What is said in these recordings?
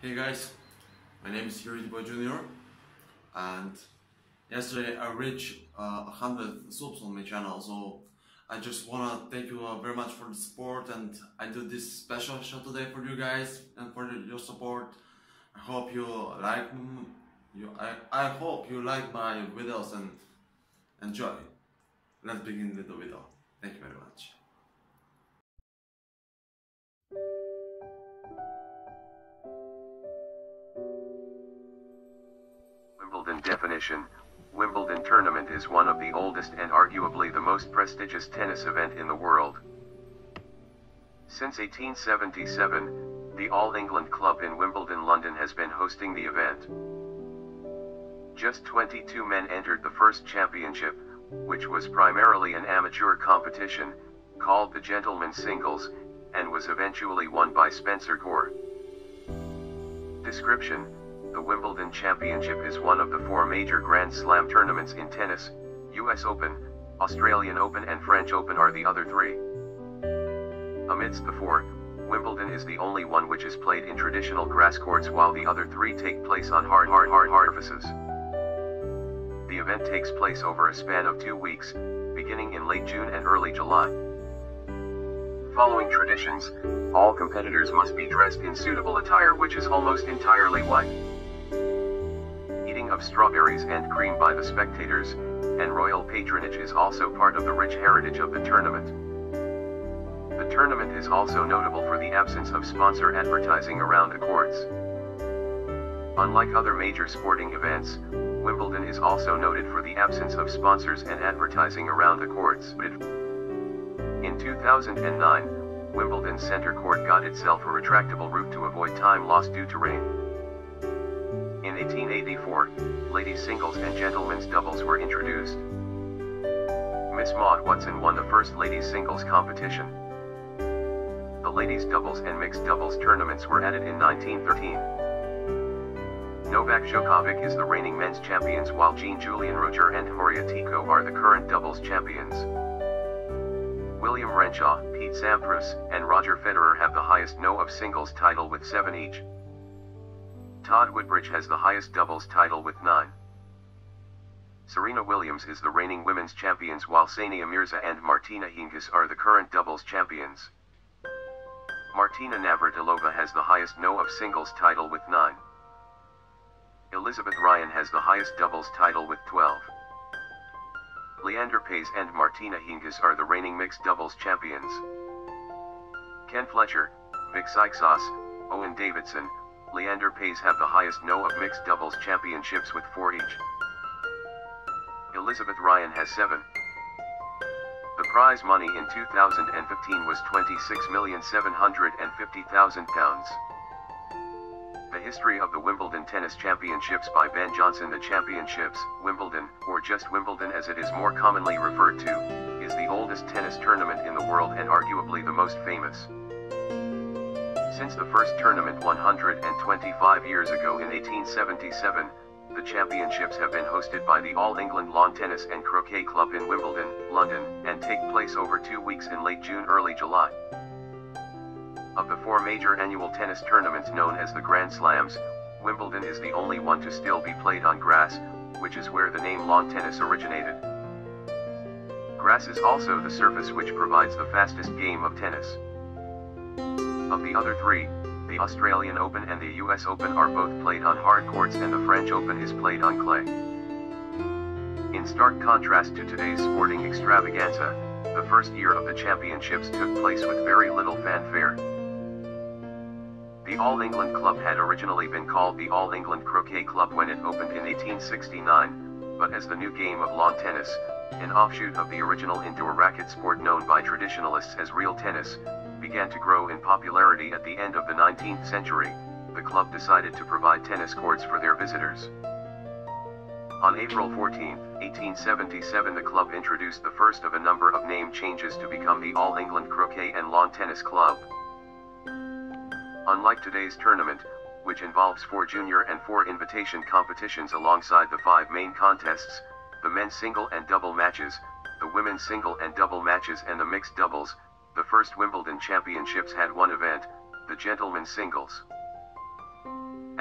Hey guys, my name is Yuri Boy Jr. and yesterday I reached 100 subs on my channel, so I just wanna thank you very much for the support, and I do this special show today for you guys and for your support. I hope you like I hope you like my videos and enjoy. Let's begin with the video. Thank you very much. Wimbledon definition. Wimbledon tournament is one of the oldest and arguably the most prestigious tennis event in the world. Since 1877, the All England Club in Wimbledon, London has been hosting the event. Just 22 men entered the first championship, which was primarily an amateur competition, called the Gentlemen's Singles, and was eventually won by Spencer Gore. Description: the Wimbledon Championship is one of the four major Grand Slam tournaments in tennis. US Open, Australian Open and French Open are the other three. Amidst the four, Wimbledon is the only one which is played in traditional grass courts, while the other three take place on hard surfaces. The event takes place over a span of 2 weeks, beginning in late June and early July. Following traditions, all competitors must be dressed in suitable attire which is almost entirely white. Eating of strawberries and cream by the spectators, and royal patronage is also part of the rich heritage of the tournament. The tournament is also notable for the absence of sponsor advertising around the courts. Unlike other major sporting events, Wimbledon is also noted for the absence of sponsors and advertising around the courts. In 2009, Wimbledon's center court got itself a retractable roof to avoid time lost due to rain. In 1884, ladies' singles and gentlemen's doubles were introduced. Miss Maud Watson won the first ladies' singles competition. The ladies' doubles and mixed doubles tournaments were added in 1913. Novak Djokovic is the reigning men's champions, while Jean-Julien Rojer and Horia Tico are the current doubles champions. William Renshaw, Pete Sampras, and Roger Federer have the highest no of singles title with 7 each. Todd Woodbridge has the highest doubles title with 9. Serena Williams is the reigning women's champions, while Sania Mirza and Martina Hingis are the current doubles champions. Martina Navratilova has the highest no of singles title with 9. Elizabeth Ryan has the highest doubles title with 12. Leander Paes and Martina Hingis are the reigning mixed doubles champions. Ken Fletcher, Vic Sykes, Owen Davidson, Leander Paes have the highest no of mixed doubles championships with 4 each. Elizabeth Ryan has 7. The prize money in 2015 was £26,750,000. The history of the Wimbledon Tennis Championships by Ben Johnson. The Championships, Wimbledon, or just Wimbledon as it is more commonly referred to, is the oldest tennis tournament in the world and arguably the most famous. Since the first tournament 125 years ago in 1877, the championships have been hosted by the All England Lawn Tennis and Croquet Club in Wimbledon, London, and take place over 2 weeks in late June, early July. Of the 4 major annual tennis tournaments known as the Grand Slams, Wimbledon is the only one to still be played on grass, which is where the name lawn tennis originated. Grass is also the surface which provides the fastest game of tennis. Of the other 3, the Australian Open and the US Open are both played on hard courts, and the French Open is played on clay. In stark contrast to today's sporting extravaganza, the first year of the championships took place with very little fanfare. The All England Club had originally been called the All England Croquet Club when it opened in 1869, but as the new game of lawn tennis, an offshoot of the original indoor racket sport known by traditionalists as real tennis, began to grow in popularity at the end of the 19th century, the club decided to provide tennis courts for their visitors. On April 14, 1877, the club introduced the first of a number of name changes to become the All England Croquet and Lawn Tennis Club. Unlike today's tournament, which involves 4 junior and 4 invitation competitions alongside the 5 main contests, the men's single and double matches, the women's single and double matches and the mixed doubles, the first Wimbledon championships had one event, the gentlemen's singles.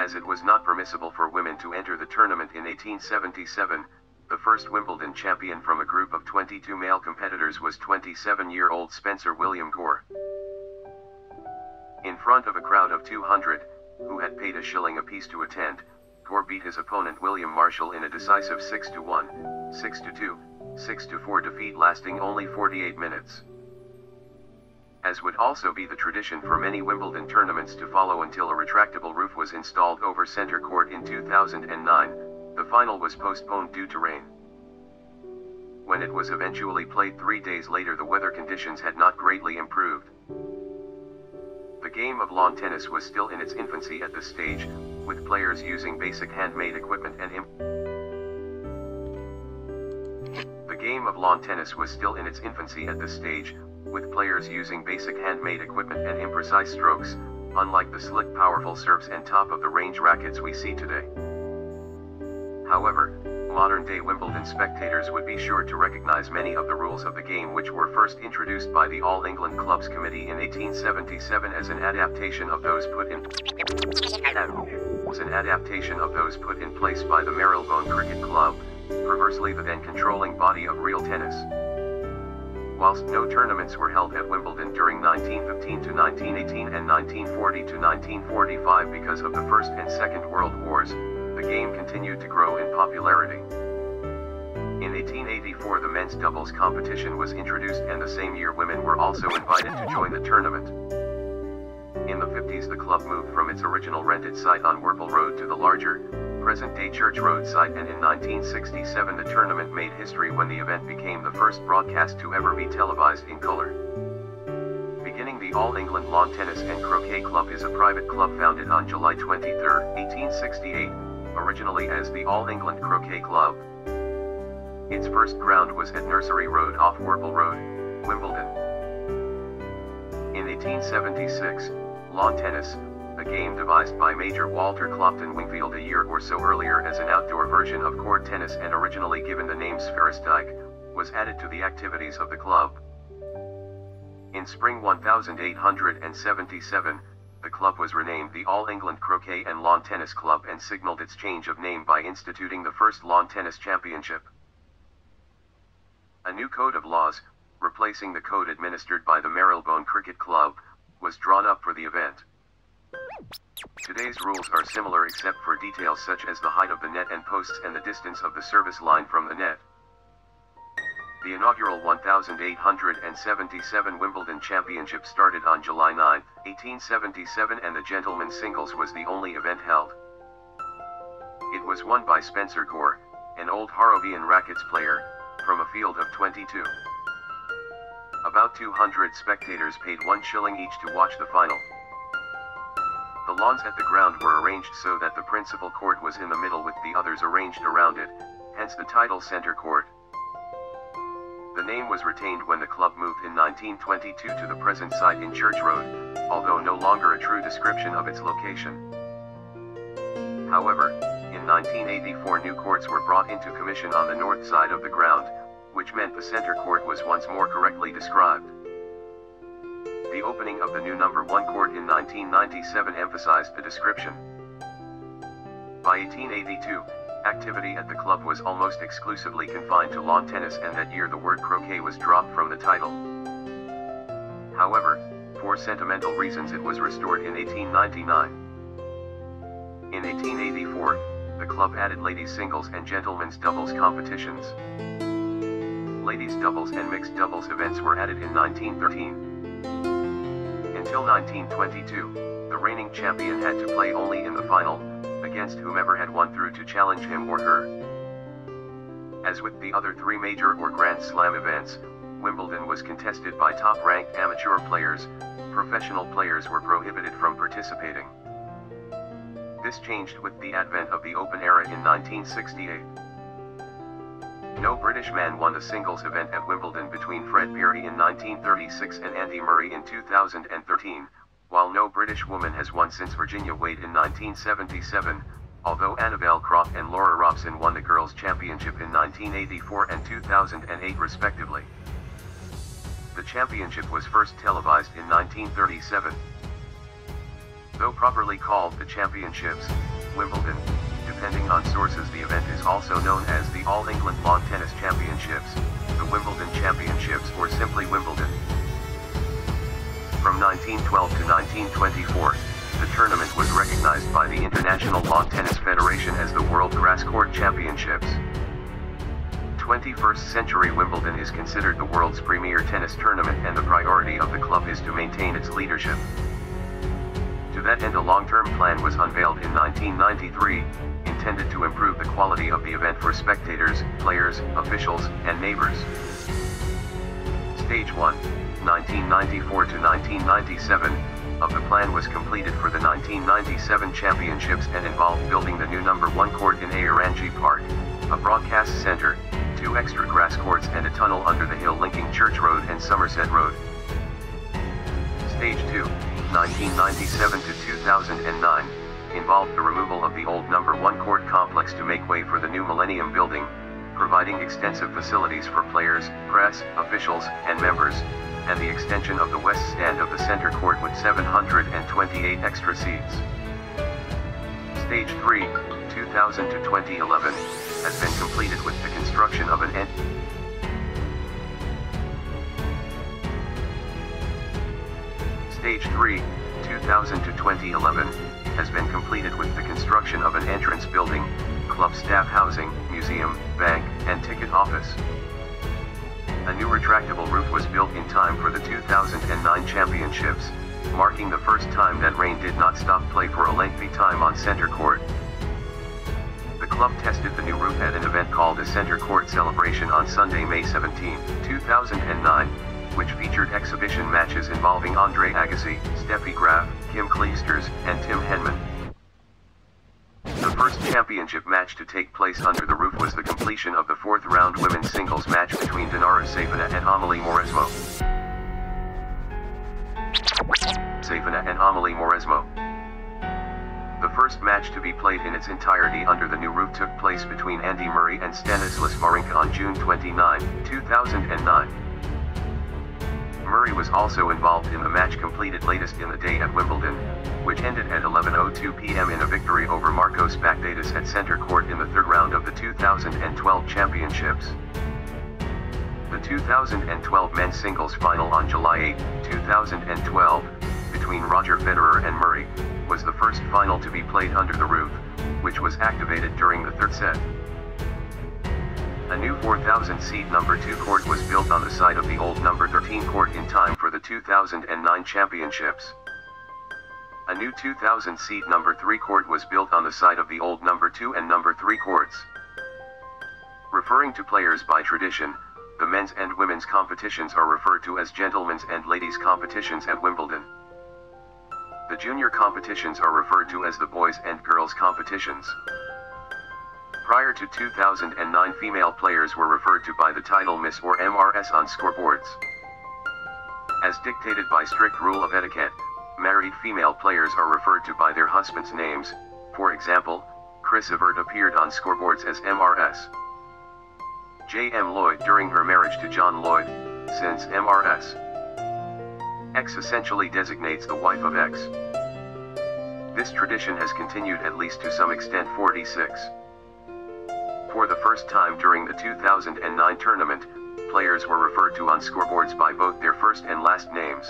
as it was not permissible for women to enter the tournament in 1877. The first Wimbledon champion from a group of 22 male competitors was 27-year-old Spencer William Gore. In front of a crowd of 200, who had paid a shilling apiece to attend, Gore beat his opponent William Marshall in a decisive 6-1, 6-2, 6-4 defeat lasting only 48 minutes. As would also be the tradition for many Wimbledon tournaments to follow until a retractable roof was installed over center court in 2009, the final was postponed due to rain. When it was eventually played 3 days later, the weather conditions had not greatly improved. The game of lawn tennis was still in its infancy at this stage, with players using basic handmade equipment and imprecise strokes, unlike the slick powerful serves and top-of-the-range rackets we see today. However, modern-day Wimbledon spectators would be sure to recognize many of the rules of the game which were first introduced by the All England Clubs Committee in 1877 as an adaptation of those put in place by the Marylebone Cricket Club, perversely the then controlling body of real tennis. Whilst no tournaments were held at Wimbledon during 1915 to 1918 and 1940 to 1945 because of the First and Second World Wars, the game continued to grow in popularity. In 1884 the men's doubles competition was introduced, and the same year women were also invited to join the tournament. In the 50s the club moved from its original rented site on Whirple Road to the larger, present-day Church Road site, and in 1967 the tournament made history when the event became the first broadcast to ever be televised in color. Beginning, the All England Lawn Tennis and Croquet Club is a private club founded on July 23, 1868, originally as the All England Croquet Club. Its first ground was at Nursery Road off Whirple Road, Wimbledon. In 1876, lawn tennis, a game devised by Major Walter Clopton Wingfield a year or so earlier as an outdoor version of court tennis and originally given the name Spheristyke, was added to the activities of the club. In spring 1877, the club was renamed the All England Croquet and Lawn Tennis Club and signaled its change of name by instituting the first lawn tennis championship. A new code of laws, replacing the code administered by the Marylebone Cricket Club, was drawn up for the event. Today's rules are similar except for details such as the height of the net and posts and the distance of the service line from the net. The inaugural 1877 Wimbledon Championship started on July 9, 1877, and the gentlemen's singles was the only event held. It was won by Spencer Gore, an old Harrovian rackets player, from a field of 22. About 200 spectators paid 1 shilling each to watch the final. The lawns at the ground were arranged so that the principal court was in the middle with the others arranged around it, hence the title center court. The name was retained when the club moved in 1922 to the present site in Church Road, although no longer a true description of its location. However, in 1984 new courts were brought into commission on the north side of the ground, which meant the center court was once more correctly described. The opening of the new number 1 court in 1997 emphasized the description. By 1882, activity at the club was almost exclusively confined to lawn tennis, and that year the word croquet was dropped from the title. However, for sentimental reasons it was restored in 1899. In 1884, the club added ladies' singles and gentlemen's doubles competitions. Ladies' doubles and mixed doubles events were added in 1913. Until 1922, the reigning champion had to play only in the final, against whomever had won through to challenge him or her. As with the other 3 major or Grand Slam events, Wimbledon was contested by top-ranked amateur players. Professional players were prohibited from participating. This changed with the advent of the Open era in 1968. No British man won a singles event at Wimbledon between Fred Beery in 1936 and Andy Murray in 2013, while no British woman has won since Virginia Wade in 1977, although Annabelle Croft and Laura Robson won the Girls' Championship in 1984 and 2008 respectively. The championship was first televised in 1937. Though properly called the Championships, Wimbledon, depending on sources the event is also known as the All England Lawn Tennis Championships, the Wimbledon Championships or simply Wimbledon. From 1912 to 1924, the tournament was recognized by the International Lawn Tennis Federation as the World Grass Court Championships. 21st century Wimbledon is considered the world's premier tennis tournament and the priority of the club is to maintain its leadership. To that end a long-term plan was unveiled in 1993, intended to improve the quality of the event for spectators, players, officials, and neighbors. Stage 1, 1994 to 1997, of the plan was completed for the 1997 championships and involved building the new number 1 court in Ayaranji Park, a broadcast center, 2 extra grass courts and a tunnel under the hill linking Church Road and Somerset Road. Stage 2, 1997 to 2009, involved the removal of the old number 1 court complex to make way for the new Millennium Building, providing extensive facilities for players, press, officials, and members, and the extension of the west stand of the center court with 728 extra seats. Stage 3, 2000 to 2011, has been completed with the construction of an Stage 3, 2000 to 2011, has been completed with the construction of an entrance building, club staff housing, museum, bank, and ticket office. A new retractable roof was built in time for the 2009 championships, marking the first time that rain did not stop play for a lengthy time on center court. The club tested the new roof at an event called a Center Court Celebration on Sunday, May 17, 2009, which featured exhibition matches involving Andre Agassi, Steffi Graf, Kim Clijsters, and Tim Henman. The first championship match to take place under the roof was the completion of the 4th round women's singles match between Dinara Safina and Amelie Mauresmo. The first match to be played in its entirety under the new roof took place between Andy Murray and Stanislas Wawrinka on June 29, 2009. Murray was also involved in the match completed latest in the day at Wimbledon, which ended at 11:02 p.m. in a victory over Marcos Baghdatis at center court in the 3rd round of the 2012 championships. The 2012 men's singles final on July 8, 2012, between Roger Federer and Murray, was the first final to be played under the roof, which was activated during the 3rd set. A new 4,000-seat number 2 court was built on the site of the old number 13 court in time for the 2009 championships. A new 2,000-seat number 3 court was built on the site of the old number 2 and number 3 courts. Referring to players by tradition, the men's and women's competitions are referred to as gentlemen's and ladies' competitions at Wimbledon. The junior competitions are referred to as the boys and girls competitions. Prior to 2009, female players were referred to by the title Miss or MRS on scoreboards. As dictated by strict rule of etiquette, married female players are referred to by their husbands' names. For example, Chris Evert appeared on scoreboards as MRS. J.M. Lloyd during her marriage to John Lloyd, since MRS. X essentially designates the wife of X. This tradition has continued at least to some extent. 46. For the first time during the 2009 tournament, players were referred to on scoreboards by both their first and last names.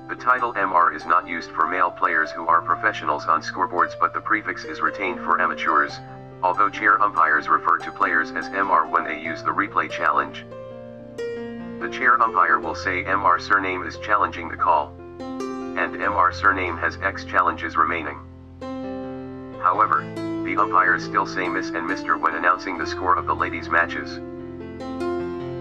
The title MR is not used for male players who are professionals on scoreboards, but the prefix is retained for amateurs, although chair umpires refer to players as MR when they use the replay challenge. The chair umpire will say MR surname is challenging the call, and MR surname has X challenges remaining. However, the umpires still say Miss and Mr. when announcing the score of the ladies' matches.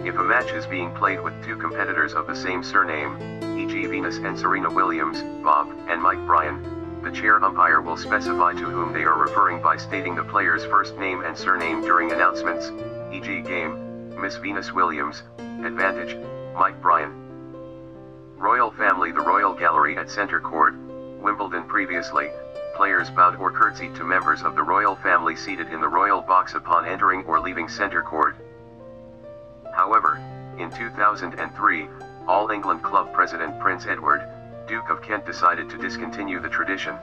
If a match is being played with 2 competitors of the same surname, e.g. Venus and Serena Williams, Bob and Mike Bryan, the chair umpire will specify to whom they are referring by stating the player's first name and surname during announcements, e.g. game, Miss Venus Williams, advantage, Mike Bryan. Royal family. The Royal Gallery at Centre Court, Wimbledon. Previously, players bowed or curtsied to members of the royal family seated in the royal box upon entering or leaving Centre Court. However, in 2003, All England Club President Prince Edward, Duke of Kent decided to discontinue the tradition.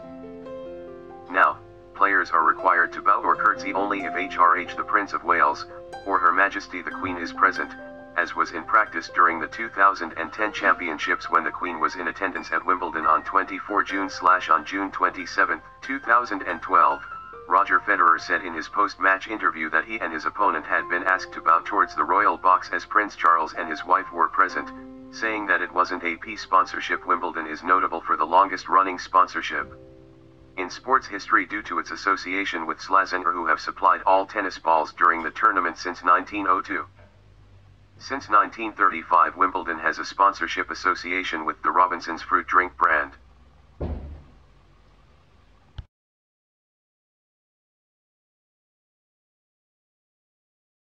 Now, players are required to bow or curtsy only if HRH the Prince of Wales, or Her Majesty the Queen is present, as was in practice during the 2010 championships when the Queen was in attendance at Wimbledon on 24 June/on June 27, 2012. Roger Federer said in his post-match interview that he and his opponent had been asked to bow towards the royal box as Prince Charles and his wife were present, saying that it wasn't AP sponsorship. Wimbledon is notable for the longest-running sponsorship in sports history due to its association with Slazenger, who have supplied all tennis balls during the tournament since 1902. Since 1935, Wimbledon has a sponsorship association with the Robinsons fruit drink brand.